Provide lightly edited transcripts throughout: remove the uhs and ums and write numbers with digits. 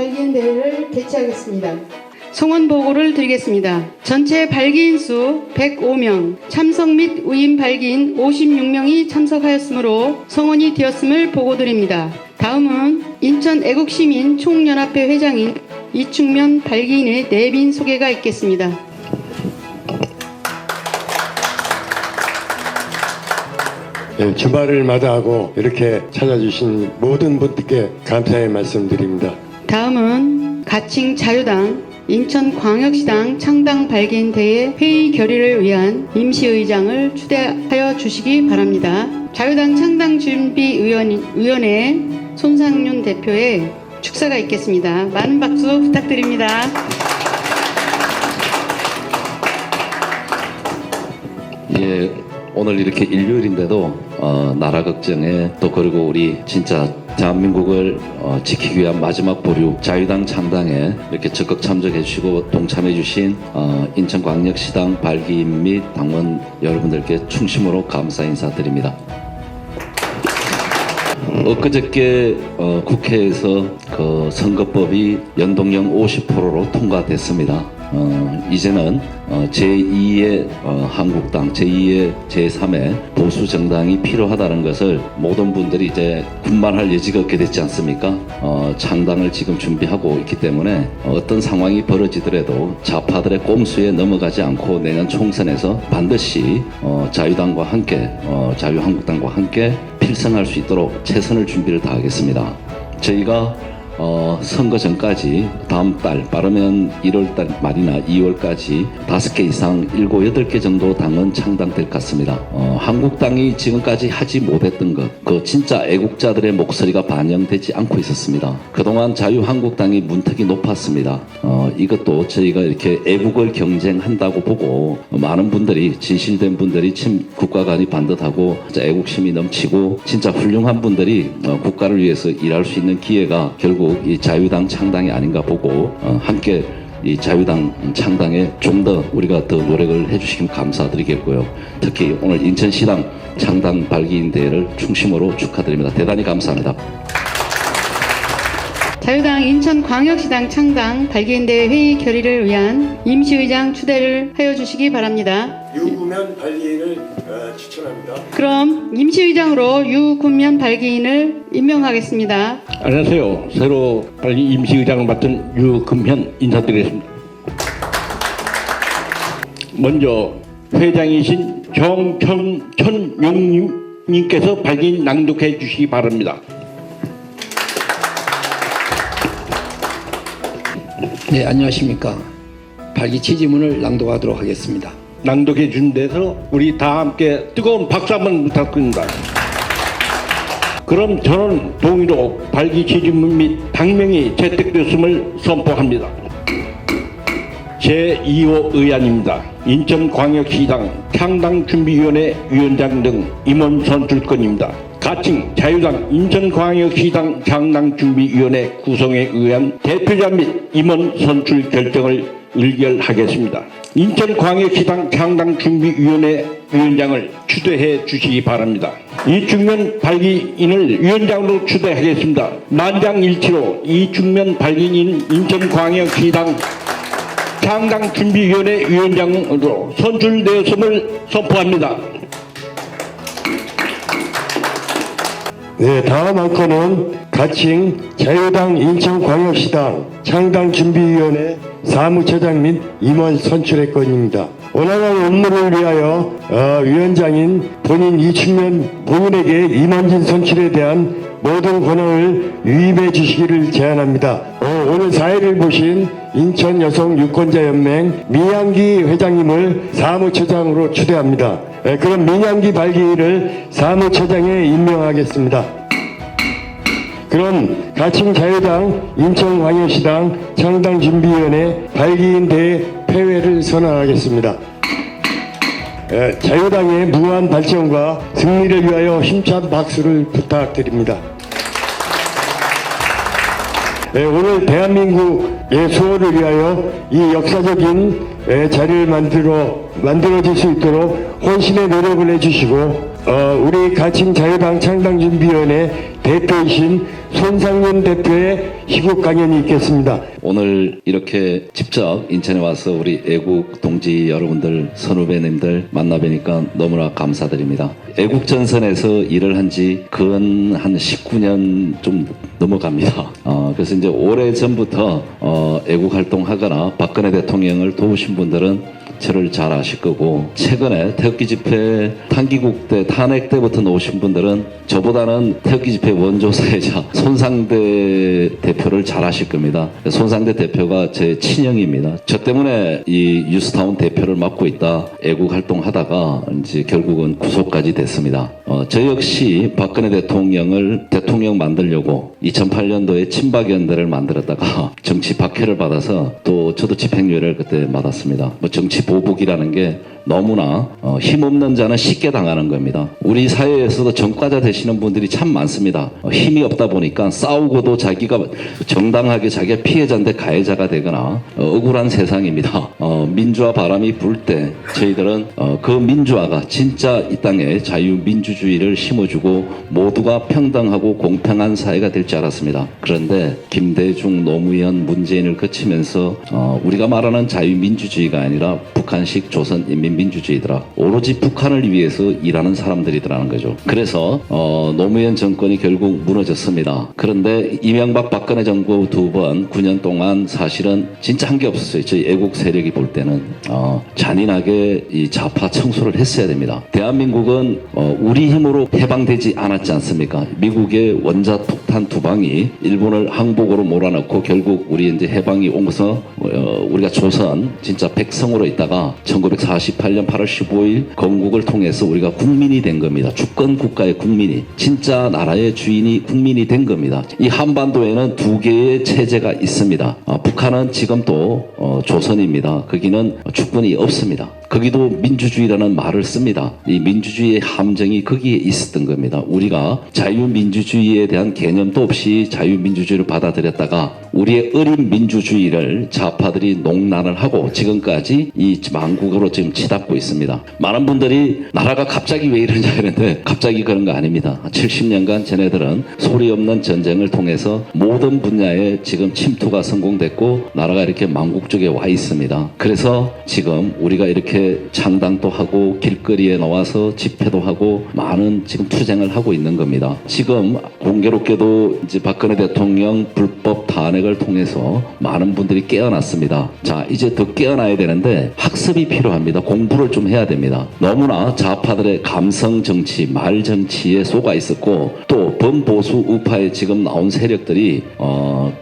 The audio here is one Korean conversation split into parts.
발기인 대회를 개최하겠습니다. 성원 보고를 드리겠습니다. 전체 발기인 수 105명, 참석 및 위임 발기인 56명이 참석하였으므로 성원이 되었음을 보고드립니다. 다음은 인천 애국시민 총연합회 회장인 이충면 발기인의 내빈 소개가 있겠습니다. 네, 주말을 마다하고 이렇게 찾아주신 모든 분들께 감사의 말씀드립니다. 다음은 가칭 자유당 인천광역시당 창당 발기인 대회 회의 결의를 위한 임시의장을 추대하여 주시기 바랍니다. 자유당 창당준비위원회 손상윤 대표의 축사가 있겠습니다. 많은 박수 부탁드립니다. 예, 오늘 이렇게 일요일인데도 나라 걱정에 또 그리고 우리 진짜 대한민국을 지키기 위한 마지막 보류 자유당 창당에 이렇게 적극 참석해 주시고 동참해 주신 인천광역시당 발기인 및 당원 여러분들께 충심으로 감사 인사드립니다. 엊그저께 국회에서 그 선거법이 연동형 50%로 통과됐습니다. 이제는 제2의 한국당, 제2의 제3의 보수 정당이 필요하다는 것을 모든 분들이 이제 분만할 여지가 없게 됐지 않습니까? 창당을 지금 준비하고 있기 때문에 어떤 상황이 벌어지더라도 좌파들의 꼼수에 넘어가지 않고 내년 총선에서 반드시 자유당과 함께 자유한국당과 함께 필승할 수 있도록 최선을 준비를 다하겠습니다. 저희가 선거 전까지 다음 달 빠르면 1월달 말이나 2월까지 5개 이상 7, 8개 정도 당은 창당될 것 같습니다. 한국당이 지금까지 하지 못했던 것, 그 진짜 애국자들의 목소리가 반영되지 않고 있었습니다. 그동안 자유한국당이 문턱이 높았습니다. 이것도 저희가 이렇게 애국을 경쟁한다고 보고 많은 분들이 진실된 분들이 국가 간이 반듯하고 애국심이 넘치고 진짜 훌륭한 분들이 국가를 위해서 일할 수 있는 기회가 결국 이 자유당 창당이 아닌가 보고 함께 이 자유당 창당에 좀 더 우리가 더 노력을 해주시면 감사드리겠고요. 특히 오늘 인천시당 창당 발기인 대회를 충심으로 축하드립니다. 대단히 감사합니다. 자유당 인천광역시당 창당 발기인 대회 회의 결의를 위한 임시의장 추대를 하여 주시기 바랍니다. 유구면 발기인을 추천합니다. 그럼 임시의장으로 유군면 발기인을 임명하겠습니다. 안녕하세요. 새로 발기 임시의장을 맡은 유금현 인사드리겠습니다. 먼저 회장이신 정천용님께서 발기인 낭독해 주시기 바랍니다. 네, 안녕하십니까. 발기 취지문을 낭독하도록 하겠습니다. 낭독해 준 데서 우리 다 함께 뜨거운 박수 한번 부탁드립니다. 그럼 저는 동의로 발기 취지문 및 당명이 채택됐음을 선포합니다. 제2호 의안입니다. 인천광역시당 창당준비위원회 위원장 등 임원 선출건입니다. 가칭 자유당 인천광역시당 창당준비위원회 구성에 의한 대표자 및 임원 선출 결정을 의결하겠습니다. 인천광역시당 창당준비위원회 위원장을 추대해 주시기 바랍니다. 이충면 발기인을 위원장으로 추대하겠습니다. 만장일치로 이충면 발기인 인천광역시당 창당준비위원회 위원장으로 선출되었음을 선포합니다. 네, 다음 안건은 가칭 자유당 인천광역시당 창당준비위원회 사무처장 및 임원 선출의 건입니다. 원활한 업무를 위하여 위원장인 본인 이충면 본인에게 임원진 선출에 대한 모든 권한을 유임해 주시기를 제안합니다. 오늘 4회를 보신 인천여성유권자연맹 민양기 회장님을 사무처장으로 추대합니다. 그럼 민양기 발기인을 사무처장에 임명하겠습니다. 그럼 가칭 자유당 인천광역시당 창당준비위원회 발기인 대회 폐회를 선언하겠습니다. 자유당의 무한 발전과 승리를 위하여 힘찬 박수를 부탁드립니다. 오늘 대한민국의 수호를 위하여 이 역사적인 자리를 만들어질 수 있도록 혼신의 노력을 해주시고 우리 가칭 자유당 창당준비위원회 대표이신 손상윤 대표의 희곡 강연이 있겠습니다. 오늘 이렇게 직접 인천에 와서 우리 애국 동지 여러분들, 선후배님들 만나 뵈니까 너무나 감사드립니다. 애국전선에서 일을 한 지 근 한 19년 좀 넘어갑니다. 그래서 이제 오래전부터 애국 활동하거나 박근혜 대통령을 도우신 분들은 저를 잘 아실 거고, 최근에 태극기 집회 탄기국대 탄핵 때부터 나오신 분들은 저보다는 태극기 집회 원조 사회자 손상대 대표를 잘 아실 겁니다. 손상대 대표가 제 친형입니다. 저 때문에 이 뉴스타운 대표를 맡고 있다 애국 활동하다가 이제 결국은 구속까지 됐습니다. 저 역시 박근혜 대통령을 대통령 만들려고 2008년도에 친박연대를 만들었다가 정치 박해를 받아서 또 저도 집행유예를 그때 받았습니다. 정치 보복이라는 게 너무나 힘없는 자는 쉽게 당하는 겁니다. 우리 사회에서도 전과자 되시는 분들이 참 많습니다. 힘이 없다 보니까 싸우고도 자기가 정당하게 자기가 피해자인데 가해자가 되거나 억울한 세상입니다. 민주화 바람이 불 때 저희들은 그 민주화가 진짜 이 땅에 자유민주주의를 심어주고 모두가 평등하고 공평한 사회가 될 줄 알았습니다. 그런데 김대중, 노무현, 문재인을 거치면서 우리가 말하는 자유민주주의가 아니라 북한식 조선인민민주주의더라. 오로지 북한을 위해서 일하는 사람들이더라는 거죠. 그래서 노무현 정권이 결국 무너졌습니다. 그런데 이명박 박근혜 정부 두 번 9년 동안 사실은 진짜 한 게 없었어요. 저희 애국 세력이 볼 때는 잔인하게 이 좌파 청소를 했어야 됩니다. 대한민국은 우리 힘으로 해방되지 않았지 않습니까? 미국의 원자 폭탄 두 방이 일본을 항복으로 몰아넣고 결국 우리 이제 해방이 오면서 우리가 조선 진짜 백성으로 있다가 1948년 8월 15일 건국을 통해서 우리가 국민이 된 겁니다. 주권 국가의 국민이, 진짜 나라의 주인이 국민이 된 겁니다. 이 한반도에는 두 개의 체제가 있습니다. 북한은 지금 또 조선입니다. 거기는 주권이 없습니다. 거기도 민주주의라는 말을 씁니다. 이 민주주의의 함정이 거기에 있었던 겁니다. 우리가 자유민주주의에 대한 개념도 없이 자유민주주의를 받아들였다가 우리의 어린 민주주의를 좌파들이 농난을 하고 지금까지 이 망국으로 지금 치닫고 있습니다. 많은 분들이 나라가 갑자기 왜 이러냐 하는데 갑자기 그런 거 아닙니다. 70년간 쟤네들은 소리 없는 전쟁을 통해서 모든 분야에 지금 침투가 성공됐고 나라가 이렇게 망국 쪽에 와 있습니다. 그래서 지금 우리가 이렇게 창당도 하고 길거리에 나와서 집회도 하고 많은 지금 투쟁을 하고 있는 겁니다. 지금 공교롭게도 이제 박근혜 대통령 불법 탄핵을 통해서 많은 분들이 깨어났습니다. 자, 이제 더 깨어나야 되는데 학습이 필요합니다. 공부를 좀 해야 됩니다. 너무나 좌파들의 감성 정치, 말 정치에 속아 있었고 또 범보수 우파에 지금 나온 세력들이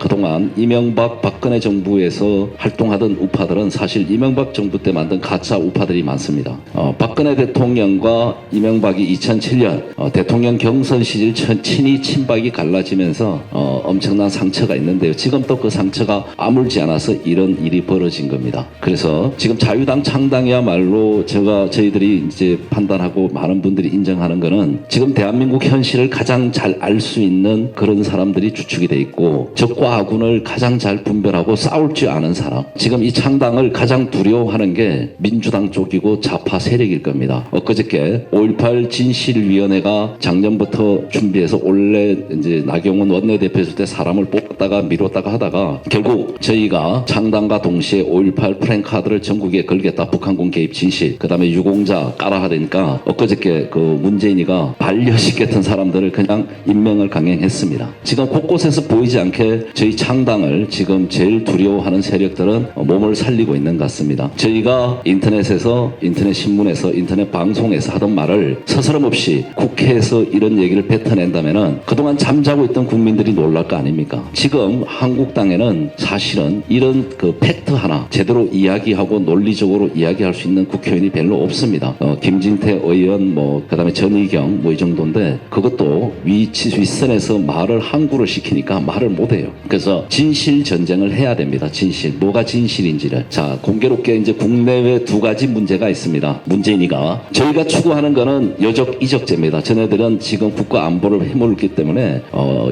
그동안 이명박 박근혜 정부에서 활동하던 우파들은 사실 이명박 정부 때 만든 가짜 우파들이 많습니다. 박근혜 대통령과 이명박이 2007년 대통령 경선 시절 친이 친박이 갈라지면서 엄청난 상처가 있는데요. 지금 또 그 상처가 아물지 않아서 이런 일이 벌어진 겁니다. 그래서 지금 자유당 창당이야말로 저희들이 이제 판단하고 많은 분들이 인정하는 거는 지금 대한민국 현실을 가장 잘 알 수 있는 그런 사람들이 주축이 돼 있고 적과 아군을 가장 잘 분별하고 싸울 줄 아는 사람. 지금 이 창당을 가장 두려워하는 게 민주당 쪽이고 좌파 세력일 겁니다. 엊그저께 5.18 진실위원회가 작년부터 준비해서 원래 이제 나경원 원내대표 있을 때 사람을 뽑았다가 미뤘다가 하다가 결국 저희가 창당과 동시에 5.18 프랭카드를 전국에 걸겠다. 북한군 개입 진실. 그 다음에 유공자 깔아 하니까 엊그저께 그 문재인이가 반려식 같은 사람들을 그냥 임명을 강행했습니다. 지금 곳곳에서 보이지 않게 저희 창당을 지금 제일 두려워하는 세력들은 몸을 살리고 있는 것 같습니다. 저희가 인터넷에서, 인터넷 신문에서, 인터넷 방송에서 하던 말을 서스럼없이 국회에서 이런 얘기를 뱉어낸다면은 그동안 잠자고 있던 국민들이 놀랄 거 아닙니까? 지금 한국당에는 사실은 이런 그 팩트 하나 제대로 이야기하고 논리적으로 이야기할 수 있는 국회의원이 별로 없습니다. 김진태 의원 그다음에 전의경 이 정도인데 그것도 윗선에서 말을 항구를 시키니까 말을 못해요. 거예요. 그래서 진실 전쟁을 해야 됩니다. 진실. 뭐가 진실인지를. 자, 공교롭게 이제 국내외 두 가지 문제가 있습니다. 문재인이가. 저희가 추구하는 거는 여적 이적제입니다. 저네들은 지금 국가 안보를 해물기 때문에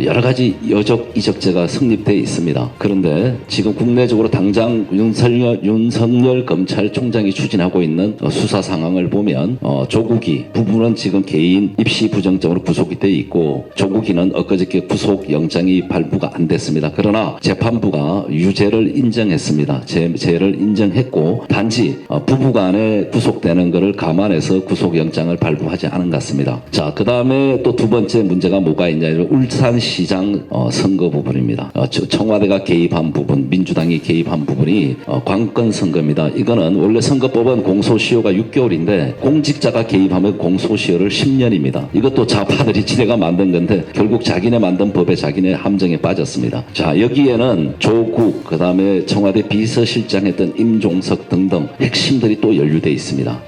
여러 가지 여적 이적제가 성립되어 있습니다. 그런데 지금 국내적으로 당장 윤석열 검찰총장이 추진하고 있는 수사 상황을 보면 조국이 부부는 지금 개인 입시 부정적으로 구속이 돼 있고 조국이는 엊그저께 구속 영장이 발부가 안 됐습니다. 그러나 재판부가 유죄를 인정했습니다. 죄를 인정했고 단지 부부간에 구속되는 것을 감안해서 구속 영장을 발부하지 않은 것 같습니다. 자, 그 다음에 또 두 번째 문제가 뭐가 있냐면 울산시장 선거 부분입니다. 청와대가 개입한 부분, 민주당이 개입한 부분이 관건 선거입니다. 이거는 원래 선거법은 공소시효가 6개월인데 공직자가 개입하면 공소시효를 10년입니다. 이것도 좌파들이 지네가 만든 건데 결국 자기네 만든 법에 자기네 함정에 빠졌습니다. 자, 여기에는 조국, 그 다음에 청와대 비서실장했던 임종석 등등 핵심들이 또 연루되어 있습니다.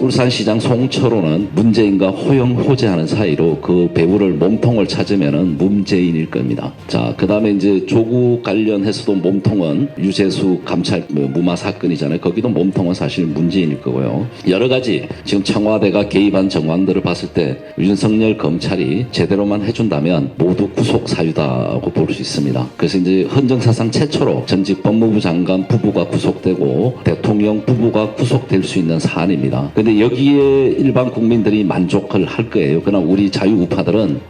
울산시장 송철호는 문재인과 호영호재하는 사이로 그 배우를 몸통을 찾으면은 문재인일 겁니다. 자, 그 다음에 이제 조국 관련해서도 몸통은 유재수 감찰 무마 사건이잖아요. 거기도 몸통은 사실 문재인일 거고요. 여러 가지 지금 청와대가 개입한 정황들을 봤을 때 윤석열 검찰이 제대로만 해준다면 모두 구속 사유다고 볼 수 있습니다. 그래서 이제 헌정사상 최초로 전직 법무부 장관 부부가 구속되고 대통령 부부가 구속될 수 있는 사안입니다. 근데 여기에 일반 국민들이 만족을 할 거예요. 그러나 우리 자유우파들은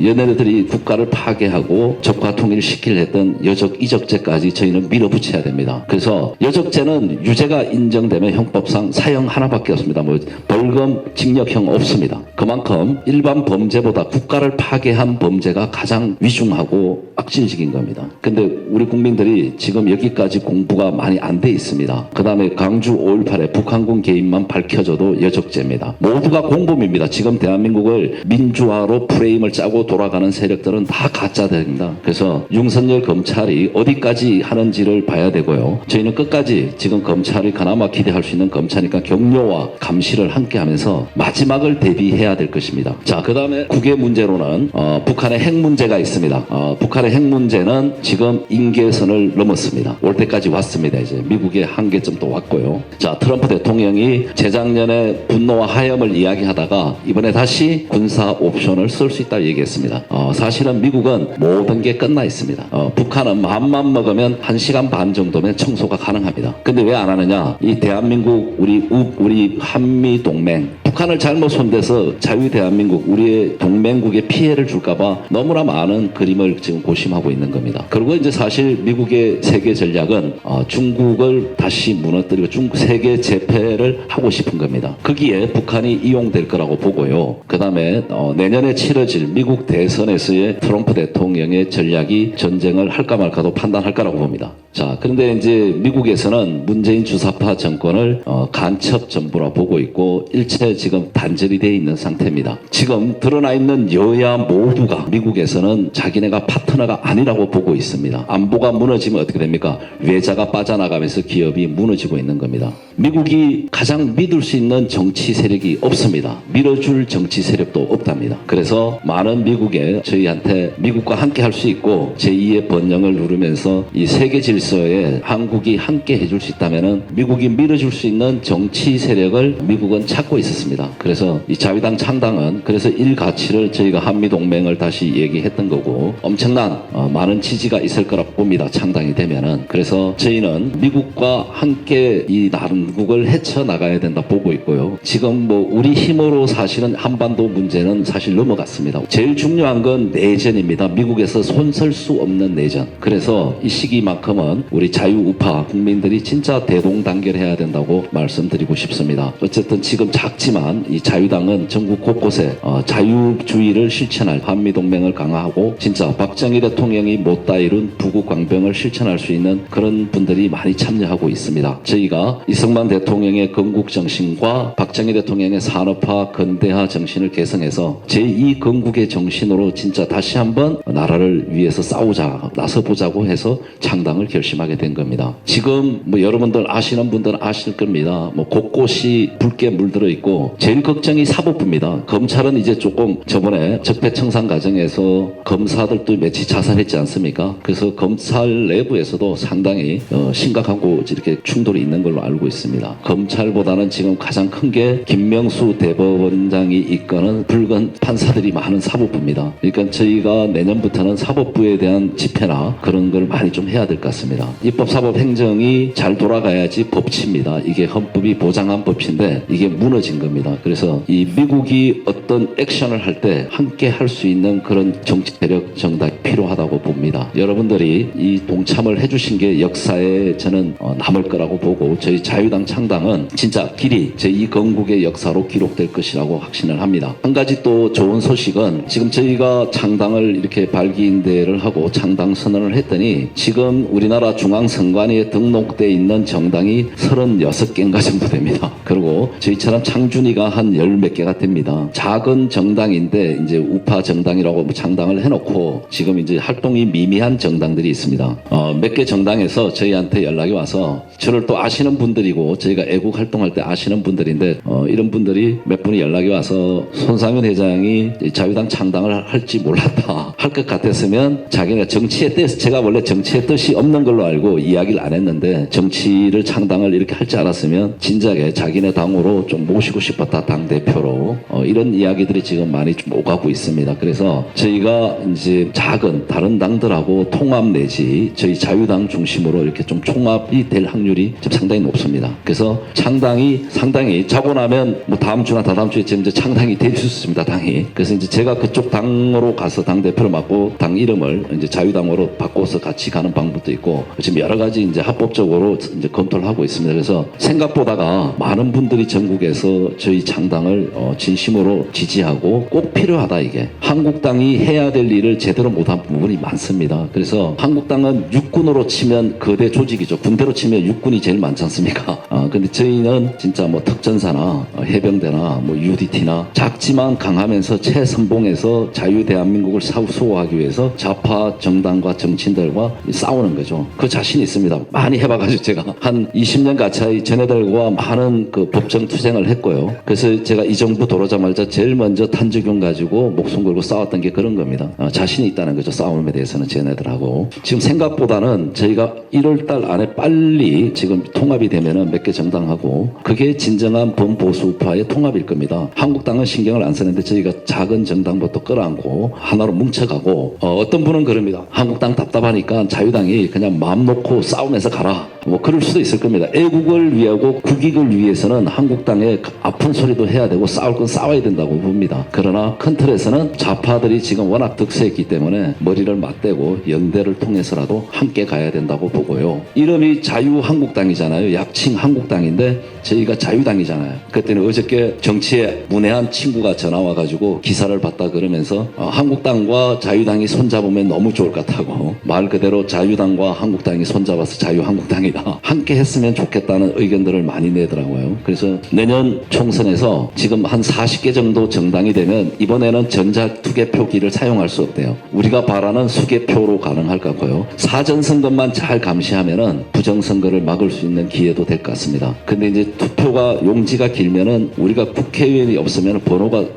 얘네들이 국가를 파괴하고 적과 통일시키려 했던 여적 이적죄까지 저희는 밀어붙여야 됩니다. 그래서 여적죄는 유죄가 인정되면 형법상 사형 하나밖에 없습니다. 뭐 벌금, 징역형 없습니다. 그만큼 일반 범죄보다 국가를 파괴한 범죄가 가장 위중하고 악질적인 겁니다. 근데 우리 국민들이 지금 여기까지 공부가 많이 안 돼 있습니다. 그 다음에 광주 5.18에 북한군 개입만 밝혀져도 여적죄입니다. 모두가 공범입니다. 지금 대한민국을 민주화로 프레임을 짜고 돌아가는 세력들은 다 가짜들입니다. 그래서 윤석열 검찰이 어디까지 하는지를 봐야 되고요. 저희는 끝까지 지금 검찰이 그나마 기대할 수 있는 검찰이니까 격려와 감시를 함께 하면서 마지막을 대비해야 될 것입니다. 자, 그 다음에 국외 문제로는 북한의 핵 문제가 있습니다. 북한의 핵 문제는 지금 임계선을 넘었습니다. 올 때까지 왔습니다. 이제 미국의 한계점 또 왔고요. 자, 트럼프 대통령이 재작년에 분노와 하염을 이야기하다가 이번에 다시 군사 옵션을 쓸 수 있다고 얘기했습니다. 사실은 미국은 모든 게 끝나 있습니다. 북한은 마음만 먹으면 1시간 반 정도면 청소가 가능합니다. 근데 왜 안 하느냐? 이 대한민국 우리 한미 동맹 북한을 잘못 손대서 자유 대한민국 우리의 동맹국에 피해를 줄까봐 너무나 많은 그림을 지금 고심하고 있는 겁니다. 그리고 이제 사실 미국의 세계 전략은 중국을 다시 무너뜨리고 세계 재패를 하고 싶은 겁니다. 거기에 북한이 이용될 거라고 보고요. 그 다음에 내년에 치러질 미국 대선에서의 트럼프 대통령의 전략이 전쟁을 할까 말까도 판단할 거라고 봅니다. 자, 그런데 이제 미국에서는 문재인 주사파 정권을 간첩 정부라 보고 있고 일체 지금 단절이 되어 있는 상태입니다. 지금 드러나 있는 여야 모두가 미국에서는 자기네가 파트너가 아니라고 보고 있습니다. 안보가 무너지면 어떻게 됩니까? 외자가 빠져나가면서 기업이 무너지고 있는 겁니다. 미국이 가장 믿을 수 있는 정치 세력이 없습니다. 밀어줄 정치 세력도 없답니다. 그래서 많은 미국에 저희한테 미국과 함께 할 수 있고 제2의 번영을 누르면서 이 세계 질서에 한국이 함께 해줄 수 있다면은 미국이 밀어줄 수 있는 정치 세력을 미국은 찾고 있었습니다. 그래서 이 자유당 창당은 그래서 일가치를 저희가 한미동맹을 다시 얘기했던 거고 엄청난 많은 지지가 있을 거라고 봅니다. 창당이 되면은. 그래서 저희는 미국과 함께 이 난국을 헤쳐나가야 된다 보고 있고요. 지금 뭐 우리 힘으로 사실은 한반도 문제는 사실 넘어갔습니다. 제일 중요한 건 내전입니다. 미국에서 손설 수 없는 내전. 그래서 이 시기만큼은 우리 자유우파 국민들이 진짜 대동단결해야 된다고 말씀드리고 싶습니다. 어쨌든 지금 작지만 이 자유당은 전국 곳곳에 자유주의를 실천할 한미동맹을 강화하고 진짜 박정희 대통령이 못다 이룬 부국강병을 실천할 수 있는 그런 분들이 많이 참여하고 있습니다. 저희가 이승만 대통령의 건국정신과 박정희 대통령의 산업화 근대화 정신을 계승해서 제2건국의 정신으로 진짜 다시 한번 나라를 위해서 싸우자 나서보자고 해서 창당을 결심하게 된 겁니다. 지금 뭐 여러분들 아시는 분들은 아실 겁니다. 뭐 곳곳이 붉게 물들어 있고 하고 제일 걱정이 사법부입니다. 검찰은 이제 조금 저번에 적폐청산 과정에서 검사들도 며칠 자살했지 않습니까? 그래서 검찰 내부에서도 상당히 심각하고 이렇게 충돌이 있는 걸로 알고 있습니다. 검찰보다는 지금 가장 큰 게 김명수 대법원장이 이끄는 붉은 판사들이 많은 사법부입니다. 그러니까 저희가 내년부터는 사법부에 대한 집회나 그런 걸 많이 좀 해야 될 것 같습니다. 입법, 사법, 행정이 잘 돌아가야지 법치입니다. 이게 헌법이 보장한 법치인데 이게 무너진 겁니다. 그래서 이 미국이 어떤 액션을 할 때 함께 할 수 있는 그런 정치 세력 정당이 필요하다고 봅니다. 여러분들이 이 동참을 해주신 게 역사에 저는 남을 거라고 보고 저희 자유당 창당은 진짜 길이 제2건국의 역사로 기록될 것이라고 확신을 합니다. 한 가지 또 좋은 소식은 지금 저희가 창당을 이렇게 발기인대를 하고 창당 선언을 했더니 지금 우리나라 중앙선관위에 등록되어 있는 정당이 36개인가 정도 됩니다. 그리고 저희처럼 창준이가 한 10몇 개가 됩니다. 작은 정당인데 이제 우파 정당이라고 창당을 해놓고 지금 이제 활동이 미미한 정당들이 있습니다. 몇 개 정당에서 저희한테 연락이 와서 저를 또 아시는 분들이고 저희가 애국 활동할 때 아시는 분들인데 이런 분들이 몇 분이 연락이 와서 손상현 회장이 자유당 창당을 할지 몰랐다. 할 것 같았으면 자기가 정치의 뜻, 제가 원래 정치의 뜻이 없는 걸로 알고 이야기를 안 했는데 정치를 창당을 이렇게 할 줄 알았으면 진작에 자기네 당으로 좀 모시고 싶었다. 당대표로. 이런 이야기들이 지금 많이 좀 오가고 있습니다. 그래서 저희가 이제 작은 다른 당들하고 통합 내지 저희 자유당 중심으로 이렇게 좀 총합이 될 확률이 좀 상당히 높습니다. 그래서 창당이 상당히 자고 나면 뭐 다음 주나 다다음 주에 지금 이제 창당이 될 수 있습니다. 당이. 그래서 이제 제가 그쪽 당으로 가서 당대표를 맡고 당 이름을 이제 자유당으로 바꿔서 같이 가는 방법도 있고 지금 여러 가지 이제 합법적으로 이제 검토를 하고 있습니다. 그래서 생각보다가 많은 분들이 전국에서 저희 창당을 진심으로 지지하고 꼭 필요하다 이게. 한국당이 해야 될 일을 제대로 못한 부분이 많습니다. 그래서 한국당은 육군으로 치면 거대 조직이죠. 군대로 치면 육군이 제일 많지 않습니까? 근데 저희는 진짜 뭐 특전사나 해병대나 뭐 UDT나 작지만 강하면서 최선봉에서 자유대한민국을 수호하기 위해서 좌파 정당과 정치인들과 싸우는 거죠. 그 자신 있습니다. 많이 해봐가지고 제가 한 20년 가까이 전애들과 많은 그 법정 투쟁을 했고요. 그래서 제가 이 정부 들어오자마자 제일 먼저 탄저균 가지고 목숨 걸고 싸웠던 게 그런 겁니다. 자신이 있다는 거죠. 싸움에 대해서는 쟤네들하고. 지금 생각보다는 저희가 1월달 안에 빨리 지금 통합이 되면은 몇 개 정당하고 그게 진정한 범보수파의 통합일 겁니다. 한국당은 신경을 안 쓰는데 저희가 작은 정당부터 끌어안고 하나로 뭉쳐가고 어떤 분은 그럽니다. 한국당 답답하니까 자유당이 그냥 마음 놓고 싸우면서 가라. 뭐 그럴 수도 있을 겁니다. 애국을 위하고 국익을 위해서는 한국당의 아픈 소리도 해야 되고 싸울 건 싸워야 된다고 봅니다. 그러나 큰 틀에서는 좌파들이 지금 워낙 득세했기 때문에 머리를 맞대고 연대를 통해서라도 함께 가야 된다고 보고요. 이름이 자유한국당이잖아요. 약칭 한국당인데 저희가 자유당이잖아요. 그때는 어저께 정치에 문외한 친구가 전화 와가지고 기사를 봤다 그러면서 한국당과 자유당이 손잡으면 너무 좋을 것 같다고 말 그대로 자유당과 한국당이 손잡아서 자유한국당이다. 함께 했으면 좋겠다는 의견들을 많이 내더라고요. 그래서 내년 총선에서 지금 한 40개 정도 정당이 되면 이번에는 전자투개표기를 사용할 수 없대요. 우리가 바라는 수개표로 가능할 것 같고요. 사전선거만 잘 감시하면은 부정선거를 막을 수 있는 기회도 될 것 같습니다. 근데 이제 투표가 용지가 길면은 우리가 국회의원이 없으면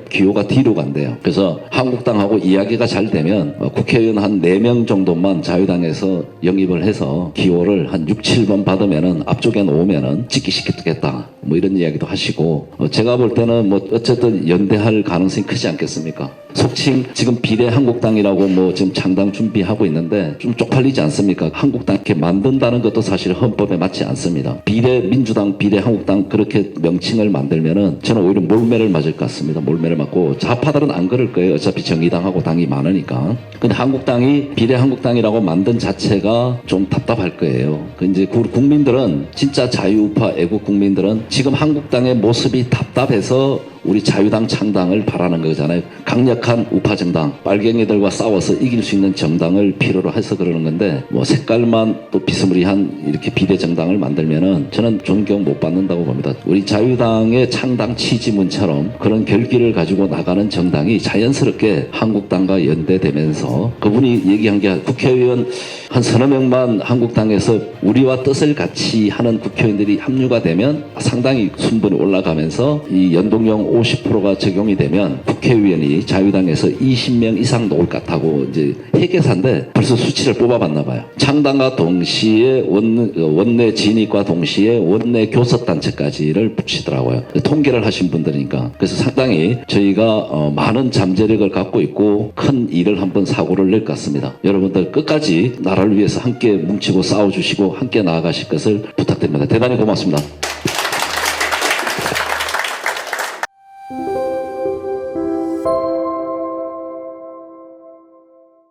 기호가 뒤로 간대요. 그래서 한국당하고 이야기가 잘 되면 국회의원 한 4명 정도만 자유당에서 영입을 해서 기호를 한 6, 7번 받으면은 앞쪽에 놓으면은 찍기시키겠다. 뭐 이런 이야기도 하시고 제가 볼 때는 뭐 어쨌든 연대할 가능성이 크지 않겠습니까? 속칭 지금 비례한국당이라고 뭐 지금 창당 준비하고 있는데 좀 쪽팔리지 않습니까? 한국당 이렇게 만든다는 것도 사실 헌법에 맞지 않습니다. 비례민주당, 비례한국당 그렇게 명칭을 만들면은 저는 오히려 몰매를 맞을 것 같습니다. 몰매를 맞고 좌파들은 안 그럴 거예요. 어차피 정의당하고 당이 많으니까. 근데 한국당이 비례한국당이라고 만든 자체가 좀 답답할 거예요. 그 이제 국민들은 진짜 자유우파 애국 국민들은 지금 한국당의 모습이 답답해서 우리 자유당 창당을 바라는 거잖아요. 강력한 우파정당, 빨갱이들과 싸워서 이길 수 있는 정당을 필요로 해서 그러는 건데 뭐 색깔만 또 비스무리한 이렇게 비례정당을 만들면은 저는 존경 못 받는다고 봅니다. 우리 자유당의 창당 취지문처럼 그런 결기를 가지고 나가는 정당이 자연스럽게 한국당과 연대되면서 그분이 얘기한 게 국회의원 한 서너 명만 한국당에서 우리와 뜻을 같이 하는 국회의원들이 합류가 되면 상당히 순번이 올라가면서 이 연동형 50%가 적용이 되면 국회의원이 자유당에서 20명 이상 나올 것 같다고 이제 회계사인데 벌써 수치를 뽑아봤나 봐요. 창당과 동시에 원내 진입과 동시에 원내 교섭단체까지를 붙이더라고요. 통계를 하신 분들이니까. 그래서 상당히 저희가 많은 잠재력을 갖고 있고 큰 일을 한번 사고를 낼 것 같습니다. 여러분들 끝까지 나라를 위해서 함께 뭉치고 싸워주시고 함께 나아가실 것을 부탁드립니다. 대단히 고맙습니다.